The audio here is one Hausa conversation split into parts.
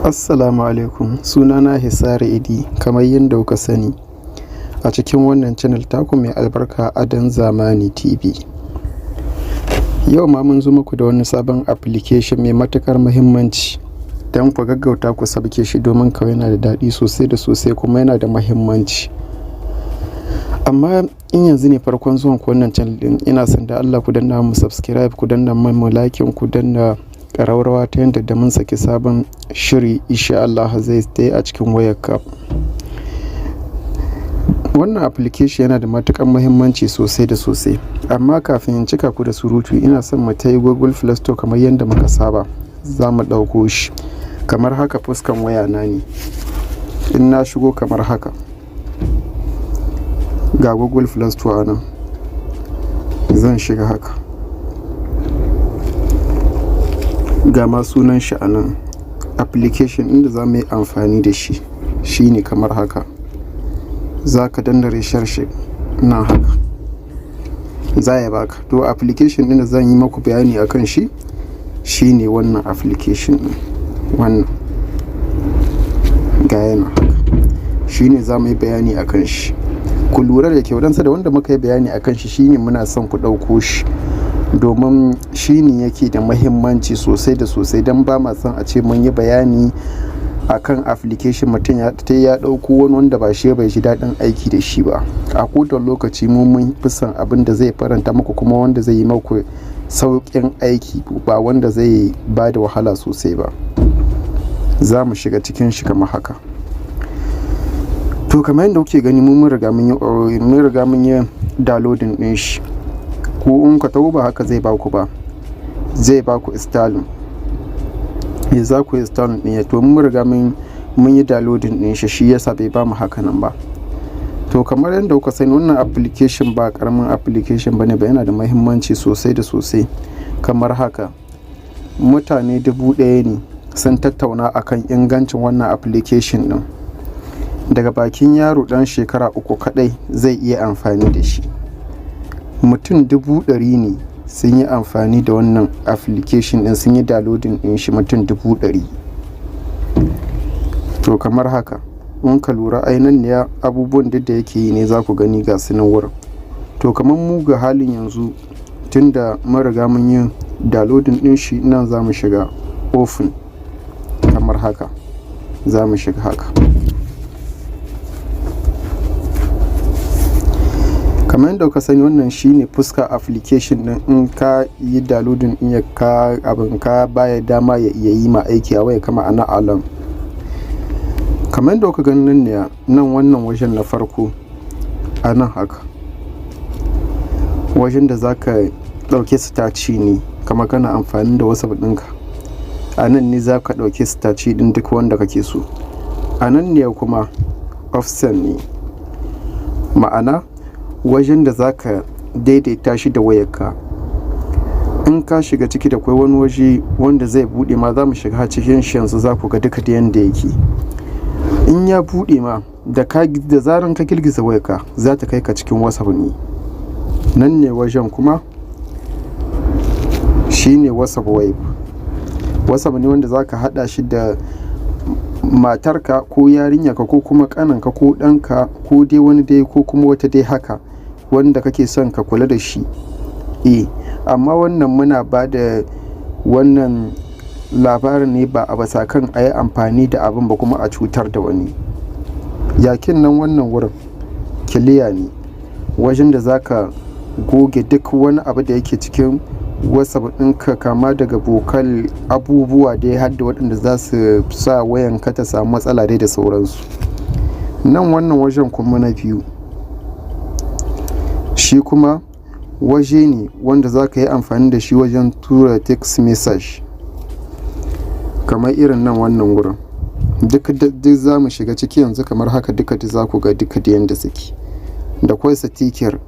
Assalamu alaikum, sunana Hisari Idi kamar yadda kuka sani a cikin wannan channel taku mai albarka Adan Zamani TV. Yau ma mun zo muku da wani sabon application mai matukar muhimmanci don ku gaggauta ku sabke shi domin kawai yana da daɗi sosai da sosai kuma yana da muhimmanci. Amma in yanzu ne farkon zuwan ku wannan channel din, ina son da Allah ku danna mu subscribe, ku danna mu like, ku danna ƙararrawa ta yadda da mun saki sabon shiri insha Allah zai stay a cikin wayarka. Wannan application yana da matuƙar muhimmanci sosai da sosai, amma kafin in cika ku da surutu ina son mu ta yi Google Play Store kamar yadda muka saba. Za mu ɗauko shi kamar haka, fuskan waya na ne. In na shigo kamar haka ga Google Play Store nan, zan shiga haka ga ma sunan shi a nan. Application inda za mu yi amfani da shi shine kamar haka. Za ka danna research nan haka, za ya baka. To application ɗin da zan yi maku bayani akan shi shine wannan application ɗin, wannan ga yana haka, shine za mu yi bayani akan shi. Ku lura da kyau, da wanda muka yi bayani akan shi shine muna son ku ɗauko shi domin shi ne yake da mahimmanci sosai da sosai, don ba ma son a ce mun yi bayani akan application mutum ya ɗauko wani wanda ba shi bai ji daɗin aiki da shi ba. A kowane lokaci mun fi son abin da zai faranta muku kuma wanda zai yi maku sauƙin aiki, ba wanda zai ba da wahala sosai ba. Za mu shiga cikin shi kamar haka. To kamar yadda kuke gani mun riga mun yi downloading ɗin shi. Ko in ka taho ba haka zai baku ba, zai baku installing. Za ku installing ɗin ya, to mun riga mun yi downloading ɗin shi yasa bai ba mu haka nan ba. To kamar yadda kuka sani wannan application ba karamin application bane ba, yana da muhimmanci sosai da sosai. Kamar haka mutane 1000 ne sun tattauna akan ingancin wannan application ɗin. Daga bakin yaro ɗan shekara 3 kadai zai iya amfani da shi. Mutum 100,000 ne sun yi amfani da wannan application din, sun yi downloading din shi, mutum 100,000. To kamar haka in ka lura ainihin ne abubuwan da yake yi ne za ku gani ga su nan wurin. To kamar mu ga halin yanzu tunda mun riga mun yi downloading din shi, nan za mu shiga open kamar haka, za mu shiga haka. Kamar yadda ka sani wannan shine fuska application din. In ka yi downloading din ya ka abin ka baya dama ya iya yi ma aiki a waya kama ana alam. Kamar yadda ka gani nan ne, nan wannan wajen na farko a nan haka, wajen da za ka ɗauke staci ne kama kana amfani da WhatsApp ɗinka. A nan ne za ka ɗauke staci ɗin duk wanda kake so. A nan ne kuma option ne, ma'ana wajen da za ka daidaita shi da wayarka. In ka shiga ciki da kwai wani waje wanda zai buɗe ma, za mu shiga cikin shi yanzu, za ku ga duka da yanda yake. In ya buɗe ma da zaran ka girgiza wayarka za ta kai ka cikin WhatsApp ne. Nan ne wajen kuma shine WhatsApp web. WhatsApp ne wanda za ka haɗa shi da matarka ko yarinyarka ko kuma ƙananka ko ɗanka ko dai wani dai ko kuma wata dai haka wanda kake son ka kula da shi. Amma wannan muna ba da wannan labarin ne ba a basa kan a yi amfani da abin ba kuma a cutar da wani. Yakin nan wannan wurin kiliya ne, wajen da za ka goge duk wani abu da yake cikin WhatsApp ɗinka, kama daga bokal abubuwa da ya hadda waɗanda za su sa wayanka ta samu matsala dai da sauransu. Nan wannan wajen kuma na biyu, shi kuma waje ne wanda za ka yi amfani da shi wajen tura text message kamar irin nan wannan wurin. Duk za mu shiga ciki yanzu kamar haka, duka za ku ga duka da yanda suke. Da kwai sticker,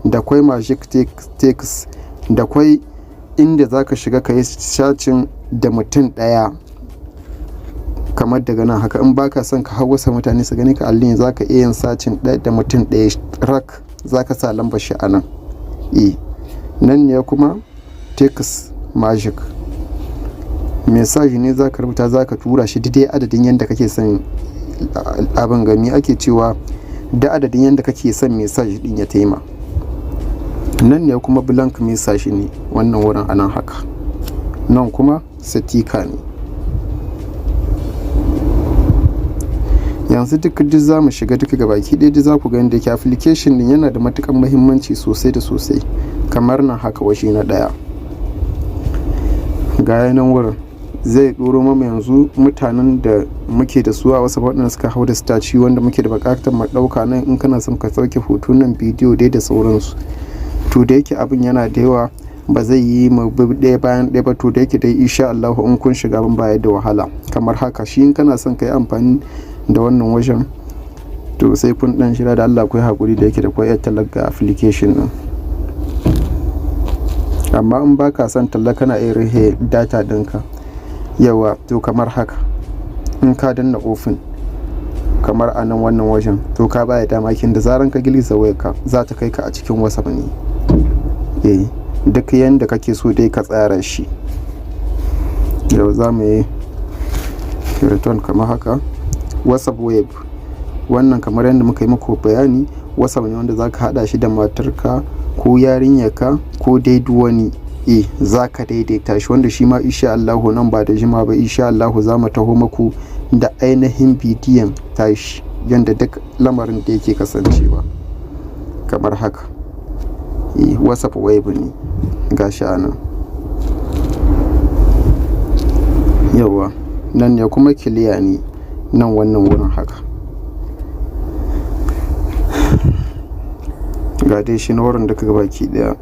da kwai magic text, da kwai inda za ka shiga ka yi chatting da mutum ɗaya kamar daga nan haka. In baka son ka hawasa mutane su gani ka allin, za ka iya yin chatting da mutum ɗaya rak, za ka sa lambar shi a nan. Nan ne kuma text magic. message ne za ka rubuta, za ka tura shi daidai adadin yadda kake son abin gami ake cewa da adadin yadda kake son message din ya taima. Nan ne kuma blank message ne wannan wurin anan haka, nan kuma sticker ne. Yanzu duk za mu shiga duka gabaki ɗaya za ku gani da ke application din yana da matukan muhimmanci sosai da sosai. Kamar nan haka waje na ɗaya ga yanan wurin zai ɗoro mama yanzu mutanen da muke da su a wasu waɗanda suka hau da staci wanda muke da buƙatar mu ɗauka nan in kana son ka sauke hoto nan bidiyo dai da sauransu. To da yake abin yana da yawa ba zai yi mu ɗaya bayan ɗaya ba, to da yake dai insha Allah in kun shiga ban baya da wahala. Kamar haka shi in kana son ka yi amfani da wannan wajen to sai kun ɗan shira da Allah ku yi haƙuri da yake da kwai talaga application ɗin. Amma in ba ka son talla kana iya rihe data ɗinka yawa, to kamar haka in ka danna ofin kamar a nan wannan wajen to ka baya dama kin da zaran ka giliza wayarka za ta kai ka a cikin WhatsApp ne. Duk yanda kake so dai ka tsara shi. Yau za mu yi return kamar haka. WhatsApp web wannan kamar yadda muka yi muku bayani, WhatsApp ne wanda za ka haɗa shi da matarka ko yarinyarka ko dai wani za ka daidaita shi, wanda shi ma insha Allahu nan ba da jima ba insha Allahu za mu taho maku da ainihin bidiyon tashi yadda duk lamarin da yake kasancewa kamar haka. WhatsApp web ne gashi a nan yawa, nan ne kuma kiliya ne nan wannan wurin haka. Ga dai shi na wurin da ka baki daya,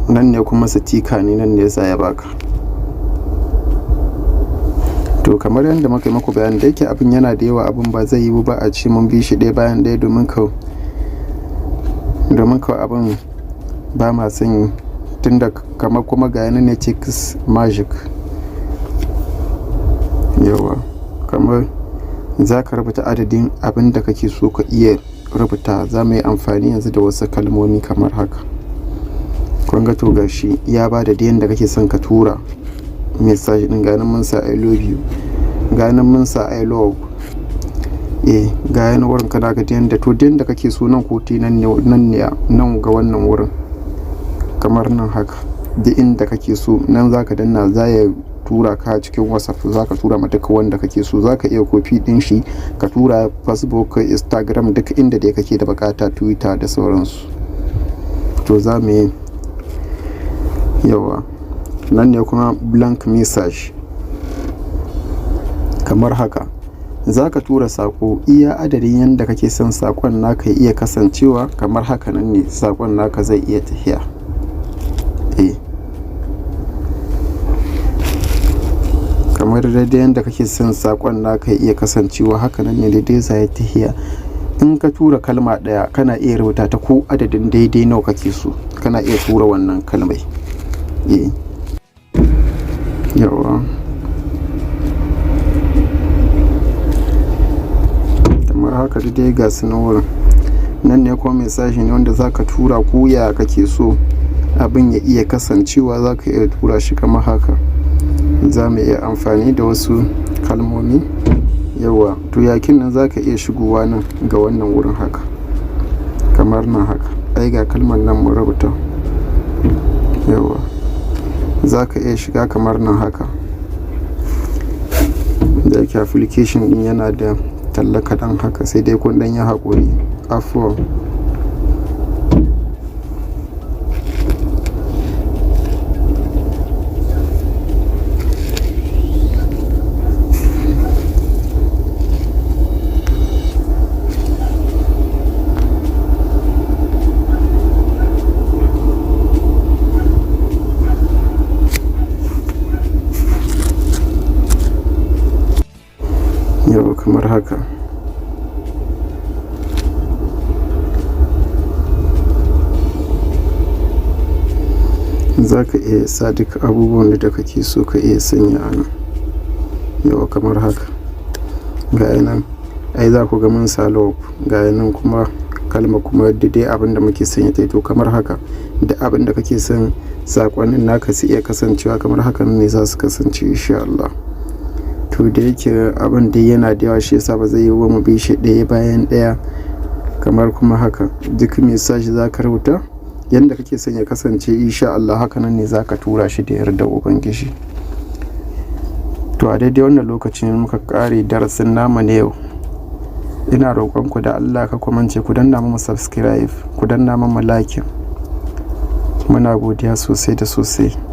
nan ne kuma sticker ne, nan ne yasa ya baka. To kamar yadda muka yi muku bayani da yake abin yana da yawa, abin ba zai yi ba a ce mun bi shi ɗaya bayan ɗaya domin ka abin ba ma son tunda kamar kuma ga yana ne chicks magic yawa, kamar za ka rubuta adadin abin da kake so ka iya rubuta. Za mu yi amfani yanzu da wasu kalmomi kamar haka. Kun ga to gashi ya ba da yadda kake son ka tura message din. Ganin mun sa I love you, ganin mun sa I love, ga yana wurin kana ga yadda to yadda kake so nan ko nan ga wannan wurin kamar nan haka, da inda kake so nan zaka danna za ya tura ka cikin WhatsApp, za ka tura ma duka wanda kake so. za ka iya kofi din shi ka tura Facebook, Instagram, duk inda da kake da bukata, Twitter da sauransu. To za mu yi yawa, nan ne kuma blank message kamar haka. Za ka tura sako iya adadin yadda kake son sakon naka iya kasancewa. Kamar haka nan ne sakon naka zai iya tafiya. Kamar daidai yadda kake son sakon naka iya kasancewa haka nan ne daidai zai tafiya. In ka tura kalma ɗaya kana iya rubuta ta ko adadin daidai nawa kake so, kana iya tura wannan kalmai. Yawa, kamar haka dai ga su na wurin. Nan ne kuma message ne wanda za ka tura ko ya kake so abin ya iya kasancewa, za ka iya tura shi kamar haka. Za mu iya amfani da wasu kalmomi yawa, to yakin nan za ka iya shigowa nan ga wannan wurin haka kamar nan haka. Ai ga kalmar nan mu rubuta yawa, za ka iya shiga kamar nan haka. Da yake application din yana da talla kaɗan haka, sai dai kun ɗan yi haƙuri, afuwa. Yau kamar haka. Za ka iya sa duk abubuwan da kake so ka iya sanya a nan. Yau kamar haka. Ga nan ai za ku ga mun sa love, ga nan kuma kalma kuma dai abin da muke sanya ta. To kamar haka da abin da kake son sakonnin naka su iya kasancewa kamar haka ne za su kasance insha Allah. to da yake abin da yana da yawa shi yasa ba zai yi wa mu bi shi ɗaya bayan ɗaya kamar kuma haka. Duk message za ka rubuta yadda kake son ya kasance, insha Allah haka nan ne za ka tura shi da yarda ubangiji. To a daidai wannan lokacin muka kare darasin namu na yau. Ina roƙonku da Allah ka kumance ku danna mu subscribe, ku danna mu like. Muna godiya sosai da sosai.